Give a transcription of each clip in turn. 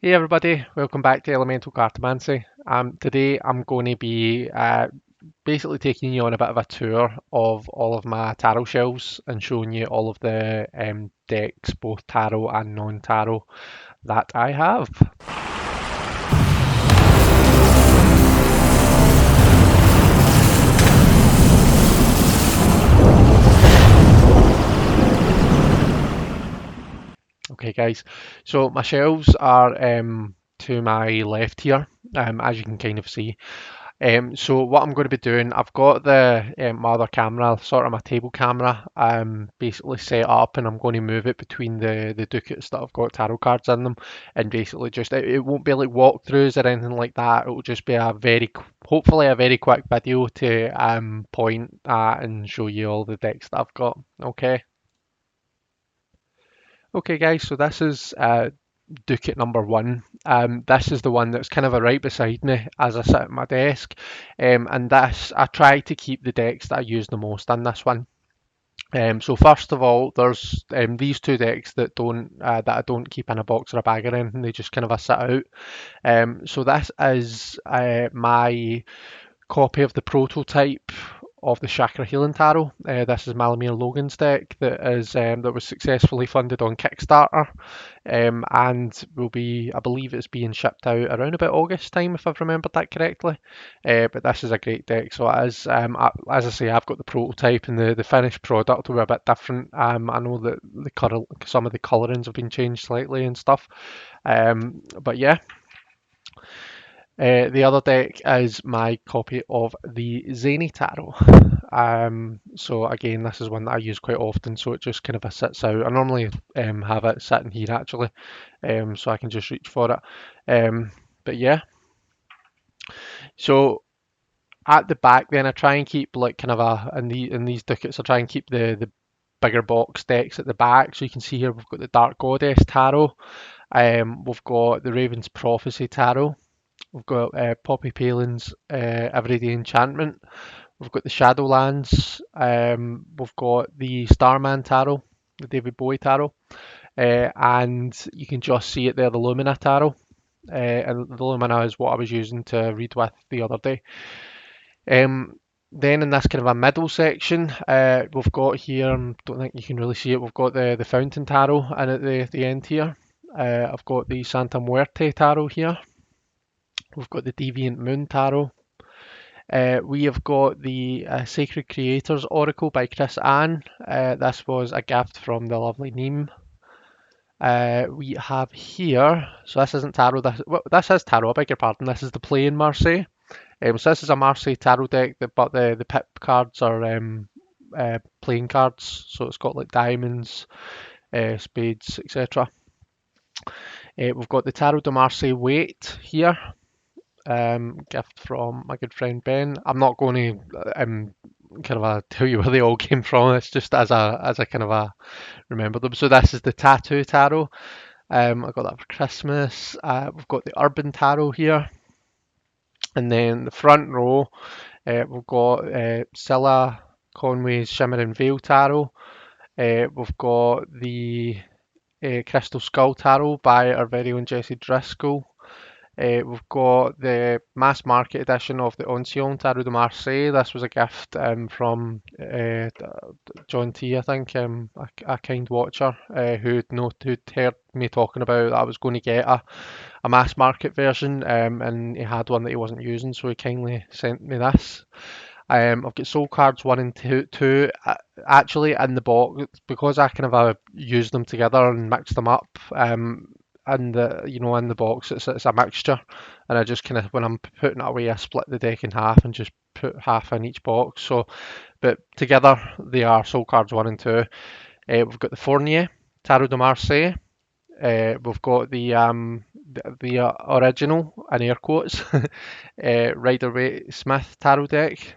Hey everybody, welcome back to Elemental Cartomancy. Today I'm going to be basically taking you on a bit of a tour of all of my tarot shelves and showing you all of the decks, both tarot and non-tarot, that I have. Okay guys, so my shelves are to my left here, as you can kind of see. So what I'm going to be doing, I've got my other camera, sort of my table camera, basically set up, and I'm going to move it between the ducats that I've got tarot cards in them, and basically just it won't be like walkthroughs or anything like that. It will just be hopefully a very quick video to point at and show you all the decks that I've got. Okay. Okay, guys. So this is Ducat number one. This is the one that's kind of right beside me as I sit at my desk. And this, I try to keep the decks that I use the most in this one. So first of all, there's these two decks that I don't keep in a box or a bag or anything. They just kind of a sit out. So this is my copy of the prototype of the Chakra Healing Tarot. This is Malamir Logan's deck that was successfully funded on Kickstarter, and I believe it's being shipped out around about August time, if I've remembered that correctly. But this is a great deck, so it is. As I say, I've got the prototype, and the finished product will be a bit different. I know that some of the colorings have been changed slightly and stuff. But yeah, the other deck is my copy of the Zany Tarot. So again, this is one that I use quite often, so it just kind of sits out. I normally have it sitting here actually, so I can just reach for it. But yeah, so at the back then I try and keep like kind of in these ducats I try and keep the bigger box decks at the back. So you can see here we've got the Dark Goddess Tarot, we've got the Raven's Prophecy Tarot. We've got Poppy Palin's Everyday Enchantment. We've got the Shadowlands. We've got the Starman Tarot, the David Bowie Tarot. And you can just see it there, the Lumina Tarot. And the Lumina is what I was using to read with the other day. Then in this kind of a middle section, we've got here, don't think you can really see it, we've got the Fountain Tarot and at the end here. I've got the Santa Muerte Tarot here. We've got the Deviant Moon Tarot. We have got the Sacred Creators Oracle by Chris Ann. This was a gift from the lovely Neem. We have here, so this isn't tarot, this is tarot, I beg your pardon, this is the Playing Marseille. So this is a Marseille tarot deck, but the pip cards are playing cards, so it's got like diamonds, spades, etc. We've got the Tarot de Marseille Weight here, gift from my good friend Ben. I'm not going to kind of tell you where they all came from. It's just as a kind of a remember them. So this is the Tattoo Tarot. I got that for Christmas. We've got the Urban Tarot here, and then the front row we've got Scylla Conway's Shimmering Veil Tarot. We've got the Crystal Skull Tarot by our very own Jessie Driscoll. We've got the mass market edition of the Ancien Tarot de Marseille. This was a gift from John T, I think, a kind watcher who'd heard me talking about that I was going to get a mass market version, and he had one that he wasn't using, so he kindly sent me this. I've got Soul Cards 1 and 2 actually in the box because I kind of used them together and mixed them up. And in the box it's a mixture, and I just kind of when I'm putting it away I split the deck in half and just put half in each box. So, but together they are Soul Cards 1 and 2. We've got the Fournier Tarot de Marseille. We've got the original in air quotes Rider-Waite Smith Tarot deck.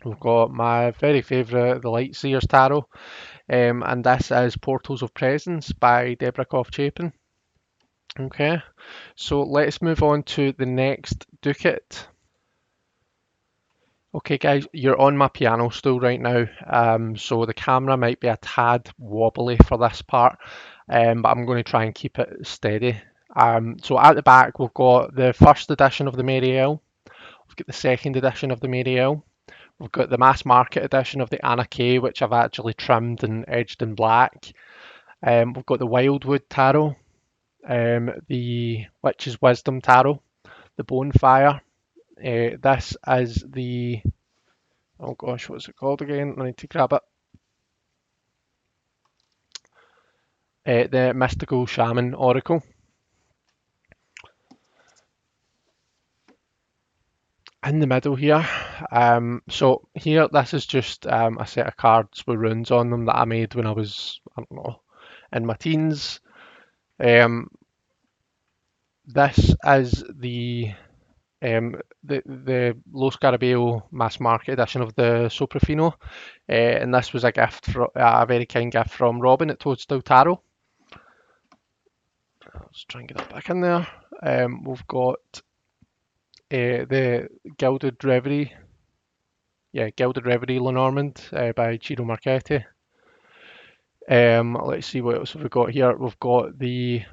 We've got my very favourite, the Lightseers Tarot, and this is Portals of Presence by Deborah Koff Chapin. Okay, so let's move on to the next ducat. Okay guys, you're on my piano stool right now, so the camera might be a tad wobbly for this part, but I'm going to try and keep it steady So at the back we've got the first edition of the Mary L. We've got the second edition of the Mary L. We've got the mass market edition of the Anna K, which I've actually trimmed and edged in black. We've got the Wildwood Tarot, the Witch's Wisdom Tarot, the Bonefire. This is the, oh gosh, what's it called again? I need to grab it. The Mystical Shaman Oracle. In the middle here, so here, this is just a set of cards with runes on them that I made when I was, I don't know, in my teens. This is the Los Scarabeo mass market edition of the Soprafino, and this was a gift, a very kind gift from Robin at Toadstool Tarot. Let's try and get that back in there. We've got the Gilded Reverie, Gilded Reverie Lenormand by Ciro Marchetti. Let's see what else have we got here. We've got the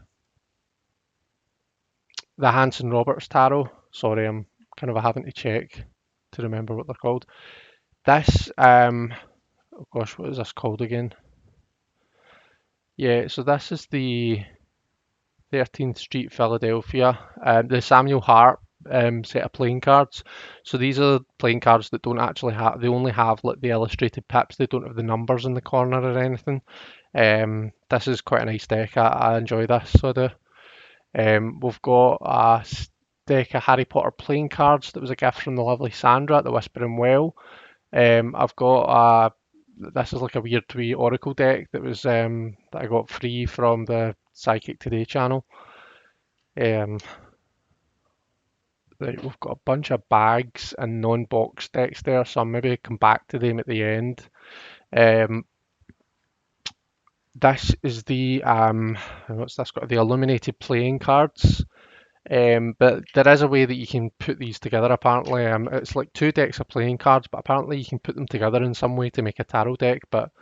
Hanson Roberts Tarot. Sorry, I'm kind of having to check to remember what they're called. This, oh gosh, what is this called again? Yeah, so this is the 13th Street Philadelphia, the Samuel Hart set of playing cards. So these are playing cards that don't actually have, they only have like the illustrated pips, they don't have the numbers in the corner or anything. This is quite a nice deck, I enjoy this, so I do. We've got a deck of Harry Potter playing cards that was a gift from the lovely Sandra at the Whispering Well. I've got this is like a weird wee Oracle deck that was that I got free from the Psychic Today channel. Right, we've got a bunch of bags and non-box decks there, so I'll maybe come back to them at the end. This is the what's this got? The illuminated playing cards. But there is a way that you can put these together apparently. It's like two decks of playing cards, but apparently you can put them together in some way to make a tarot deck, but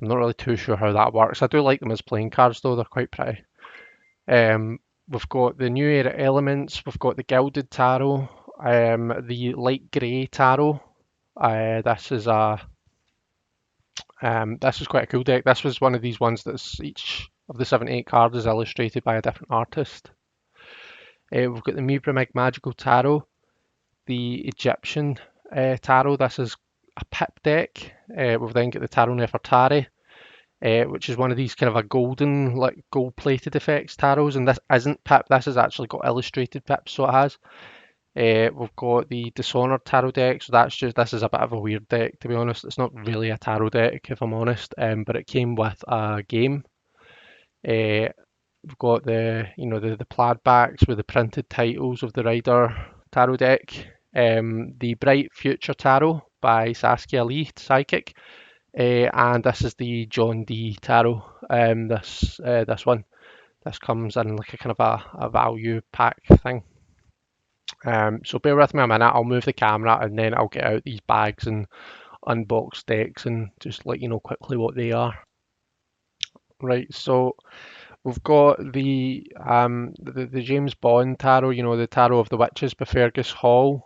I'm not really too sure how that works. I do like them as playing cards though, they're quite pretty. We've got the New Era Elements, we've got the Gilded Tarot, the Light Grey Tarot. This is quite a cool deck. This was one of these ones that's each of the 78 cards is illustrated by a different artist. We've got the Mibramig Magical Tarot, the Egyptian Tarot. This is a pip deck. We've then got the Tarot Nefertari, which is one of these kind of a golden, like gold-plated effects tarots, and this isn't pip. This has actually got illustrated pips, so it has. We've got the Dishonored Tarot deck, so this is a bit of a weird deck, to be honest. It's not really a tarot deck, if I'm honest, but it came with a game. We've got the plaid backs with the printed titles of the Rider Tarot deck. The Bright Future Tarot by Saskia Lee, Psychic. And this is the John D Tarot. This one. This comes in like a kind of a value pack thing. So bear with me a minute, I'll move the camera and then I'll get out these bags and unbox decks and just let you know quickly what they are. Right, so we've got the James Bond tarot, the Tarot of the Witches by Fergus Hall,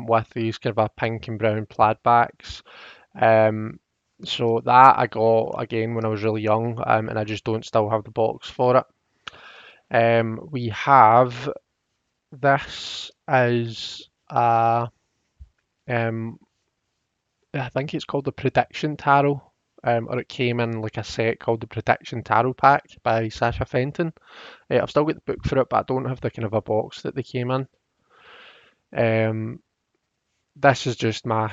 with these kind of a pink and brown plaid backs. So that I got again when I was really young, and I just don't still have the box for it. We have this as I think it's called the Prediction Tarot, or it came in like a set called the Prediction Tarot Pack by Sasha Fenton. I've still got the book for it, but I don't have the kind of a box that they came in. This is just my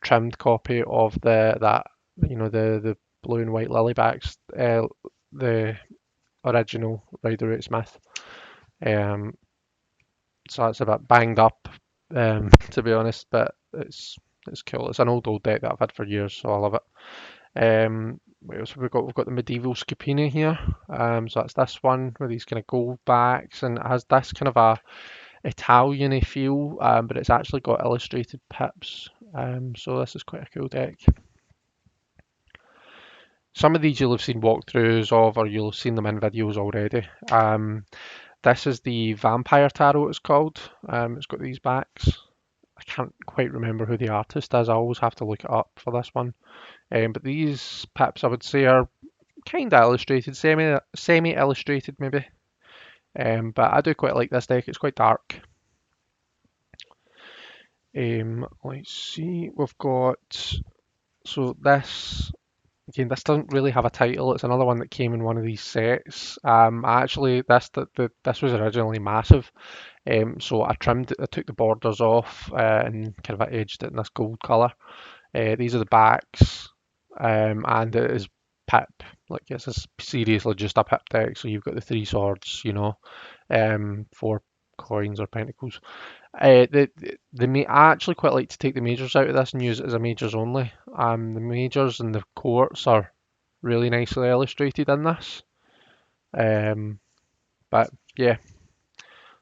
trimmed copy of the blue and white lilybacks, the original Rider-Waite-Smith. So it's a bit banged up, to be honest, but it's cool. It's an old deck that I've had for years, so I love it. What else have we got? We've got the Medieval Scapini here. So that's this one with these kind of gold backs, and it has this kind of a Italian-y feel, but it's actually got illustrated pips. So this is quite a cool deck. Some of these you'll have seen walkthroughs of, or you'll have seen them in videos already. This is the Vampire Tarot, it's called. It's got these backs. I can't quite remember who the artist is. I always have to look it up for this one. But these pips, I would say, are kind of illustrated, semi illustrated maybe. But I do quite like this deck. It's quite dark. Let's see. We've got, so this, again, this doesn't really have a title. It's another one that came in one of these sets. Actually, this was originally massive. So I took the borders off and kind of edged it in this gold colour. These are the backs, and it is pip. Like, this is seriously just a pip deck. So you've got the three swords, you know, four coins or pentacles. I actually quite like to take the majors out of this and use it as a majors only. The majors and the courts are really nicely illustrated in this. But yeah,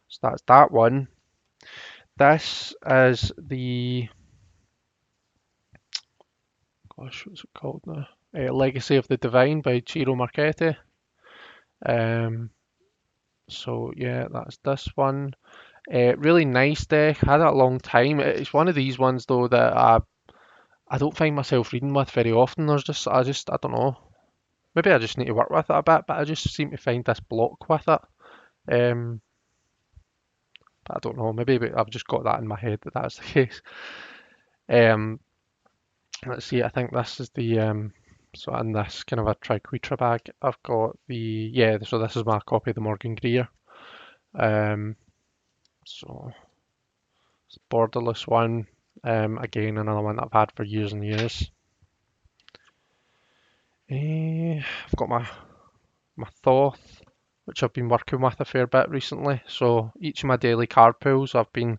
so that's that one. This is the, gosh, what's it called now? Legacy of the Divine by Ciro Marchetti. So yeah, that's this one. Really nice deck. Had it a long time. It's one of these ones though that I don't find myself reading with very often. I don't know. Maybe I just need to work with it a bit, but I just seem to find this block with it. Um, but I don't know. Maybe I've just got that in my head that that's the case. Um, let's see. I think this is the so in this kind of a triquetra bag, I've got the. So this is my copy of the Morgan Greer. So it's a borderless one. Again, another one that I've had for years and years. I've got my Thoth, which I've been working with a fair bit recently. So each of my daily card pulls, I've been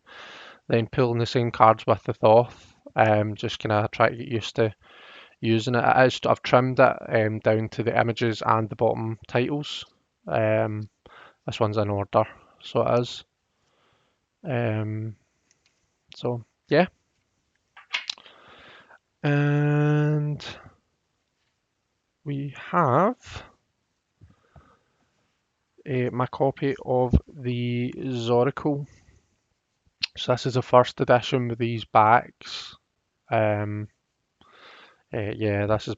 then pulling the same cards with the Thoth. Just kind of try to get used to using it. I've trimmed it down to the images and the bottom titles. This one's in order, so it is. So yeah, and we have my copy of the Zoracle. So this is the first edition with these backs. Yeah, this is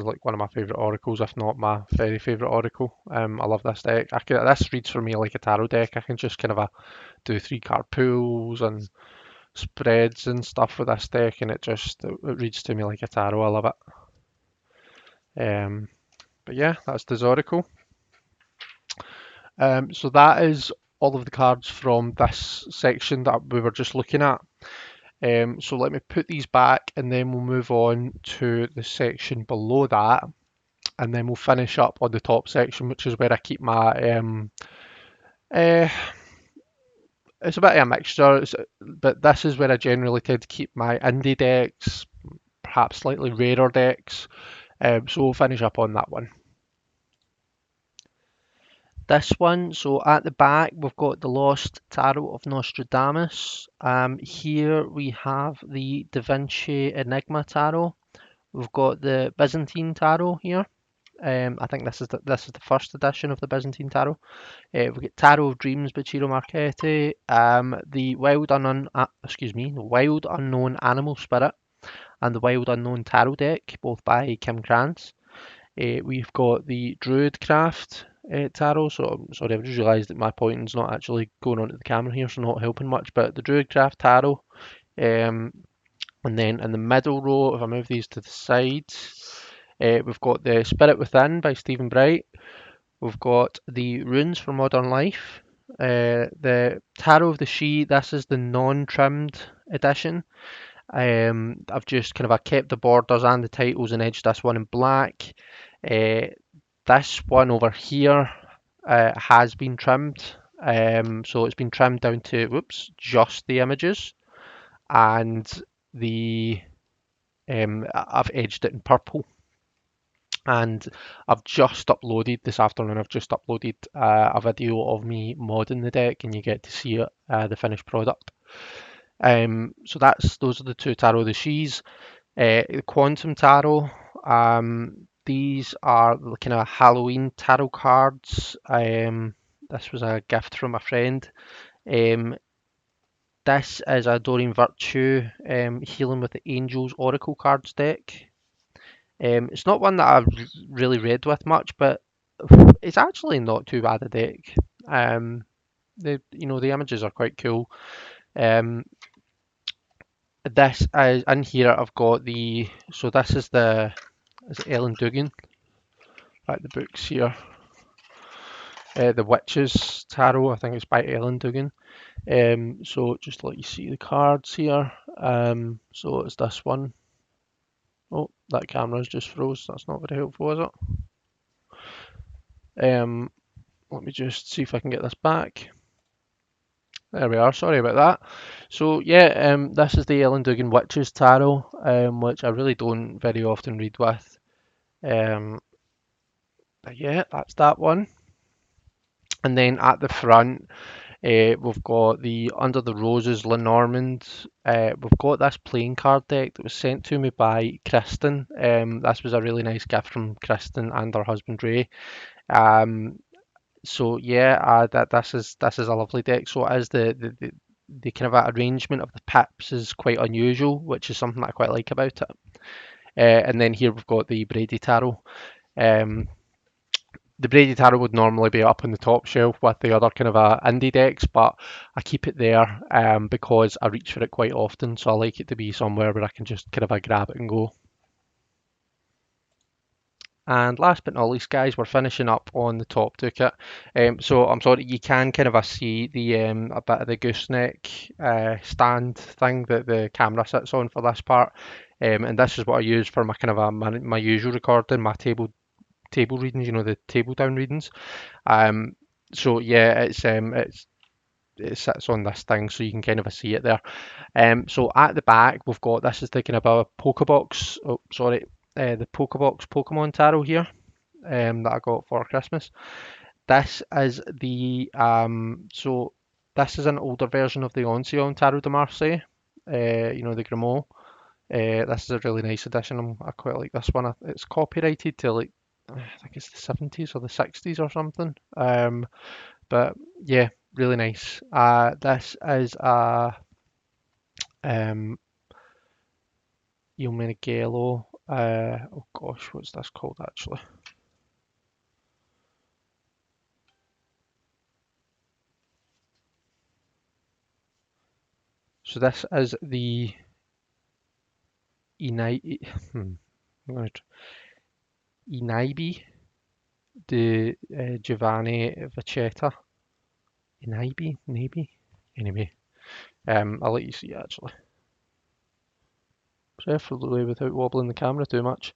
like one of my favourite oracles, if not my very favourite oracle. I love this deck. This reads for me like a tarot deck. I can just kind of do 3 card pulls and spreads and stuff with this deck, and it reads to me like a tarot. I love it. But yeah, that's the Zoracle. So that is all of the cards from this section that we were just looking at. So let me put these back and then we'll move on to the section below that, and then we'll finish up on the top section, which is where I keep my it's a bit of a mixture, but this is where I generally tend to keep my indie decks, perhaps slightly rarer decks. So we'll finish up on that one. This one, so at the back, we've got the Lost Tarot of Nostradamus. Here we have the Da Vinci Enigma Tarot. We've got the Byzantine Tarot here. I think this is the first edition of the Byzantine Tarot. We've got Tarot of Dreams by Ciro Marchetti. The Wild Unknown Animal Spirit, and the Wild Unknown Tarot deck, both by Kim Krans. We've got the Druidcraft Tarot. So I'm sorry, I've just realised that my pointing's not actually going onto the camera here, so not helping much. But the Druidcraft Tarot, and then in the middle row, if I move these to the side, we've got the Spirit Within by Stephen Bright. We've got the Runes for Modern Life, the Tarot of the Sidhe. This is the non-trimmed edition. I've just kind of kept the borders and the titles and edged this one in black. This one over here has been trimmed. So it's been trimmed down to just the images, and I've edged it in purple. And I've just uploaded this afternoon. I've just uploaded a video of me modding the deck, and you get to see it, the finished product. So those are the 2 Tarot of the Sidhes. The Quantum Tarot. These are the kind of Halloween tarot cards. This was a gift from a friend. Um, this is a Doreen Virtue Healing with the Angels Oracle cards deck. It's not one that I've really read with much, but it's actually not too bad a deck. The images are quite cool. This is in here. I've got this is it Ellen Dugan at the books here. The Witches Tarot, I think it's by Ellen Dugan. So just to let you see the cards here. So it's this one. Oh, that camera's just froze. That's not very helpful, is it? Let me just see if I can get this back. There we are. Sorry about that. So yeah, this is the Ellen Dugan Witches Tarot, which I really don't very often read with. But yeah, that's that one. And then at the front, we've got the Under the Roses Lenormand. We've got this playing card deck that was sent to me by Kristen. This was a really nice gift from Kristen and her husband Ray. So yeah, this is a lovely deck. So as the kind of arrangement of the pips is quite unusual, which is something that I quite like about it. And then here we've got the Brady Tarot. The Brady Tarot would normally be up on the top shelf with the other kind of indie decks, but I keep it there because I reach for it quite often, so I like it to be somewhere where I can just kind of grab it and go. And last but not least, guys, we're finishing up on the top toolkit. So I'm sorry, you can kind of see the a bit of the gooseneck stand thing that the camera sits on for this part. And this is what I use for my kind of my usual recording, my table readings, the table down readings. So yeah, it sits on this thing, so you can kind of see it there. So at the back, we've got this is the kind of a Pokebox. Oh, sorry, the Pokebox Pokemon Tarot here, that I got for Christmas. This is this is an older version of the Ancien Tarot de Marseille. The Grimaud. This is a really nice edition. I quite like this one. It's copyrighted to like I think it's the 70s or the 60s or something. But yeah, really nice. This is a Il Meneghello. Oh gosh, what's this called actually? So this is the Inaibi de Giovanni Vacetta. Inaibi, maybe. Anyway, I'll let you see actually. Preferably without wobbling the camera too much.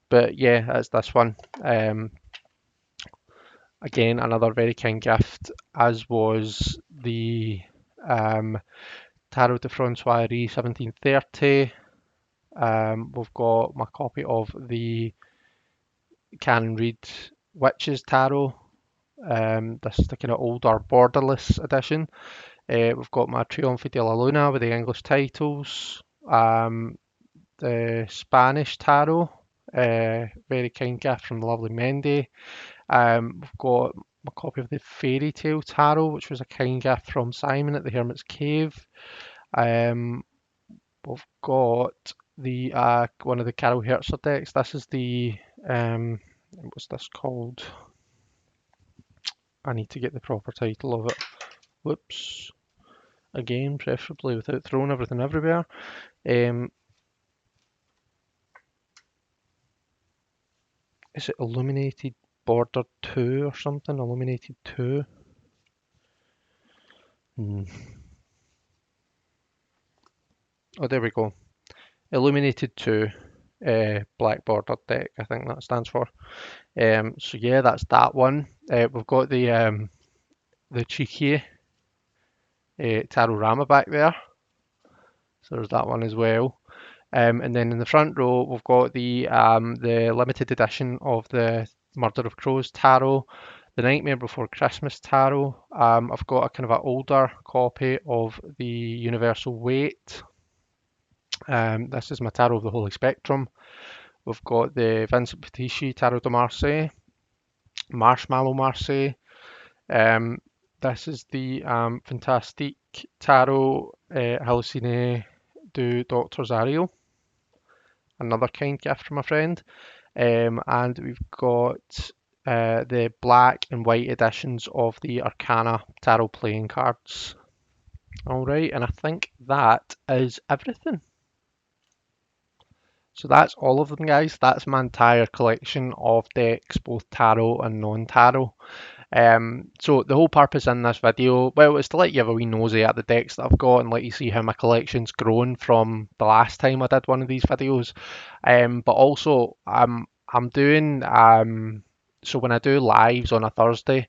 But yeah, that's this one. Again, another very kind gift, as was the Tarot de Francois 1730. We've got my copy of the Canon Reed Witches Tarot. This is the kind of older borderless edition. We've got my Trionfi de la Luna with the English titles. The Spanish Tarot, very kind gift from the lovely Mendy. We've got a copy of the Fairy Tale Tarot, which was a kind gift from Simon at the Hermit's Cave. We've got the one of the Carol Herzer decks. This is the what's this called? I need to get the proper title of it. Whoops. Again, preferably without throwing everything everywhere. Is it Illuminated Border 2 or something? Illuminated 2? Oh, there we go. Illuminated 2 Black Border deck, I think that stands for. So yeah, that's that one. We've got the Cheeky Tarorama back there. So there's that one as well. And then in the front row, we've got the limited edition of the Murder of Crows Tarot, the Nightmare Before Christmas Tarot. I've got a kind of an older copy of the Universal Weight. This is my Tarot of the Holy Spectrum. We've got the Vincent Petici Tarot de Marseille, Marshmallow Marseille, This is the Fantastique Tarot Halluciné du Dr. Zario, another kind gift from a friend. And we've got the black and white editions of the Arcana Tarot playing cards. All right, and I think that is everything. So that's all of them, guys. That's my entire collection of decks, both tarot and non-tarot. So the whole purpose in this video, well, is to let you have a wee nosy at the decks that I've got and let you see how my collection's grown from the last time I did one of these videos. But also, I'm doing so when I do lives on a Thursday,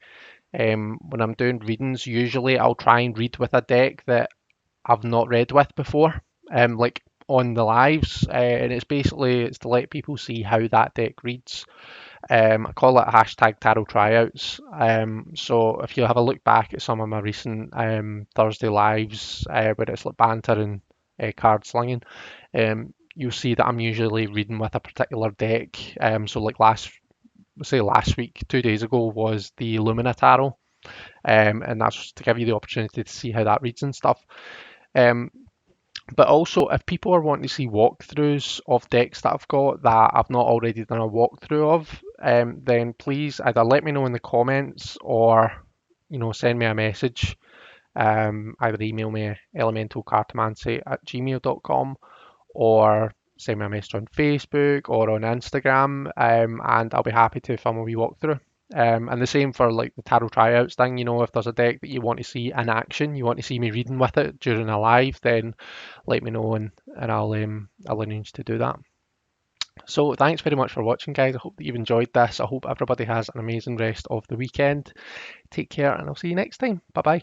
when I'm doing readings, usually I'll try and read with a deck that I've not read with before, like on the lives, and it's to let people see how that deck reads. I call it hashtag tarot tryouts. So if you have a look back at some of my recent Thursday lives, where it's like banter and card slinging, you'll see that I'm usually reading with a particular deck. So like last week, 2 days ago was the Lumina Tarot, and that's to give you the opportunity to see how that reads and stuff. Um, but also, if people are wanting to see walkthroughs of decks that I've got that I've not already done a walkthrough of, then please either let me know in the comments or, send me a message. Either email me elementalcartomancy@gmail.com or send me a message on Facebook or on Instagram, and I'll be happy to film a wee walkthrough. And the same for like the tarot tryouts thing. If there's a deck that you want to see in action, you want to see me reading with it during a live, then let me know and I'll arrange to do that. So thanks very much for watching, guys. I hope that you've enjoyed this. I hope everybody has an amazing rest of the weekend. Take care, and I'll see you next time. Bye bye.